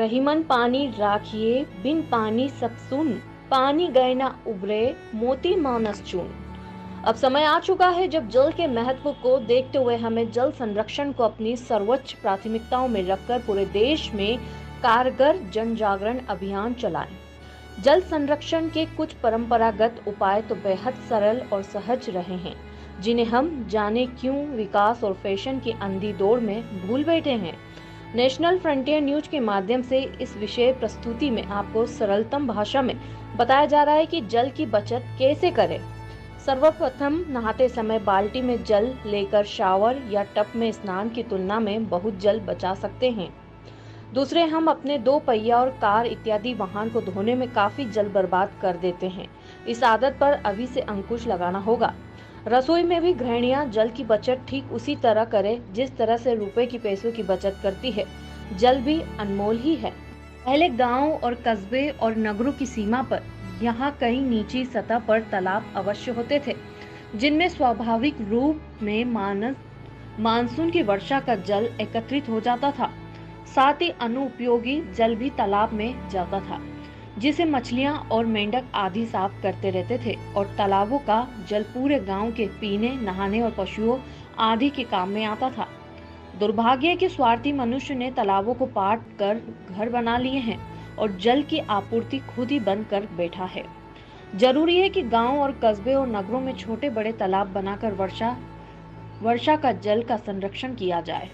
रहीमन पानी राखिए, बिन पानी सब सुन, पानी गए ना उबरे, मोती मानस चून। अब समय आ चुका है जब जल के महत्व को देखते हुए हमें जल संरक्षण को अपनी सर्वोच्च प्राथमिकताओं में रखकर पूरे देश में कारगर जन जागरण अभियान चलाएं। जल संरक्षण के कुछ परंपरागत उपाय तो बेहद सरल और सहज रहे हैं, जिन्हें हम जाने क्यों विकास और फैशन की अंधी दौड़ में भूल बैठे हैं। नेशनल फ्रंटियर न्यूज के माध्यम से इस विषय प्रस्तुति में आपको सरलतम भाषा में बताया जा रहा है कि जल की बचत कैसे करें। सर्वप्रथम, नहाते समय बाल्टी में जल लेकर शावर या टब में स्नान की तुलना में बहुत जल बचा सकते हैं। दूसरे, हम अपने दो पहिया और कार इत्यादि वाहन को धोने में काफी जल बर्बाद कर देते हैं। इस आदत पर अभी से अंकुश लगाना होगा। रसोई में भी गृहिणियां जल की बचत ठीक उसी तरह करें जिस तरह से रुपए की पैसों की बचत करती है। जल भी अनमोल ही है। पहले गांव और कस्बे और नगरों की सीमा पर यहाँ कहीं नीची सतह पर तालाब अवश्य होते थे, जिनमें स्वाभाविक रूप में मानसून की वर्षा का जल एकत्रित हो जाता था। साथ ही अनुपयोगी जल भी तालाब में जाता था, जिसे मछलियां और मेंढक आदि साफ करते रहते थे, और तालाबों का जल पूरे गांव के पीने, नहाने और पशुओं आदि के काम में आता था। दुर्भाग्य के स्वार्थी मनुष्य ने तालाबों को पाट कर घर बना लिए हैं और जल की आपूर्ति खुद ही बंद कर बैठा है। जरूरी है कि गांव और कस्बे और नगरों में छोटे बड़े तालाब बनाकर वर्षा का जल का संरक्षण किया जाए।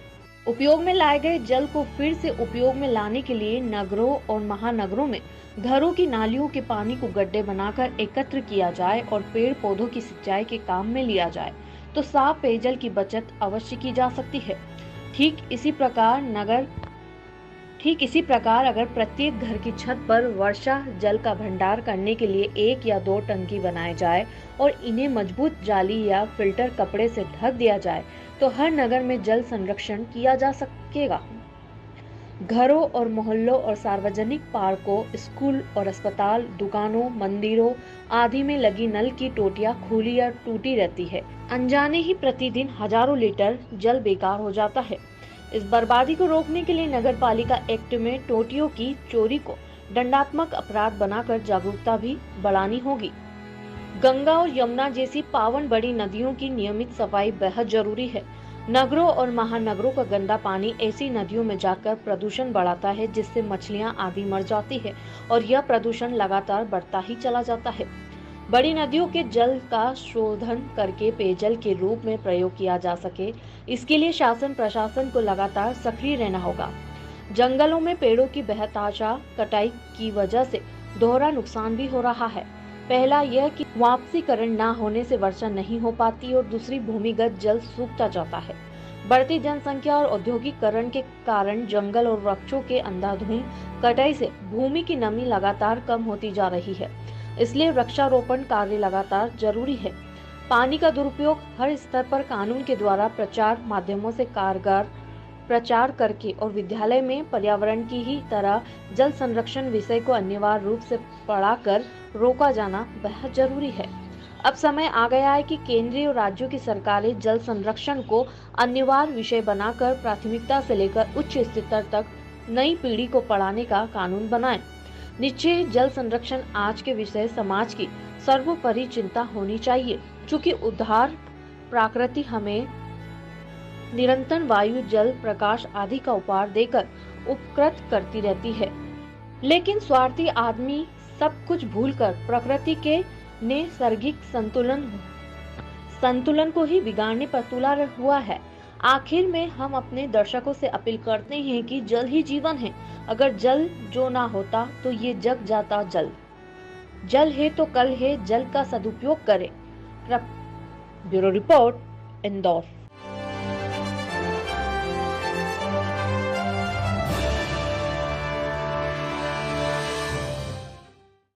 उपयोग में लाए गए जल को फिर से उपयोग में लाने के लिए नगरों और महानगरों में घरों की नालियों के पानी को गड्ढे बनाकर एकत्र किया जाए और पेड़ पौधों की सिंचाई के काम में लिया जाए, तो साफ पेयजल की बचत अवश्य की जा सकती है। ठीक इसी प्रकार अगर प्रत्येक घर की छत पर वर्षा जल का भंडार करने के लिए 1 या 2 टंकी बनाए जाए और इन्हें मजबूत जाली या फिल्टर कपड़े से ढक दिया जाए, तो हर नगर में जल संरक्षण किया जा सकेगा। घरों और मोहल्लों और सार्वजनिक पार्कों, स्कूल और अस्पताल, दुकानों, मंदिरों आदि में लगी नल की टोटियां खुली या टूटी रहती है। अनजाने ही प्रतिदिन हजारों लीटर जल बेकार हो जाता है। इस बर्बादी को रोकने के लिए नगर पालिका एक्ट में टोटियों की चोरी को दंडात्मक अपराध बनाकर जागरूकता भी बढ़ानी होगी। गंगा और यमुना जैसी पावन बड़ी नदियों की नियमित सफाई बेहद जरूरी है। नगरों और महानगरों का गंदा पानी ऐसी नदियों में जाकर प्रदूषण बढ़ाता है, जिससे मछलियां आदि मर जाती है और यह प्रदूषण लगातार बढ़ता ही चला जाता है। बड़ी नदियों के जल का शोधन करके पेयजल के रूप में प्रयोग किया जा सके, इसके लिए शासन प्रशासन को लगातार सक्रिय रहना होगा। जंगलों में पेड़ों की बेतहाशा कटाई की वजह से दोहरा नुकसान भी हो रहा है। पहला यह कि वापसीकरण न होने से वर्षा नहीं हो पाती और दूसरी भूमिगत जल सूखता जाता है। बढ़ती जनसंख्या और औद्योगिकरण के कारण जंगल और वृक्षों के अंधाधुंध कटाई से भूमि की नमी लगातार कम होती जा रही है, इसलिए वृक्षारोपण कार्य लगातार जरूरी है। पानी का दुरुपयोग हर स्तर पर कानून के द्वारा प्रचार माध्यमों से कारगर प्रचार करके और विद्यालय में पर्यावरण की ही तरह जल संरक्षण विषय को अनिवार्य रूप से पढ़ाकर रोका जाना बेहद जरूरी है। अब समय आ गया है कि केंद्रीय और राज्यों की सरकारें जल संरक्षण को अनिवार्य विषय बनाकर प्राथमिकता से लेकर उच्च स्तर तक नई पीढ़ी को पढ़ाने का कानून बनाएं। निश्चय जल संरक्षण आज के विषय समाज की सर्वोपरि चिंता होनी चाहिए, चूँकि उदार प्रकृति हमें निरंतर वायु, जल, प्रकाश आदि का उपहार देकर उपकृत करती रहती है। लेकिन स्वार्थी आदमी सब कुछ भूलकर प्रकृति के नैसर्गिक संतुलन को ही बिगाड़ने पर तुला हुआ है। आखिर में हम अपने दर्शकों से अपील करते हैं कि जल ही जीवन है। अगर जल जो ना होता तो ये जग जाता जल। जल है तो कल है, जल का सदुपयोग करें। Bureau report, Indore.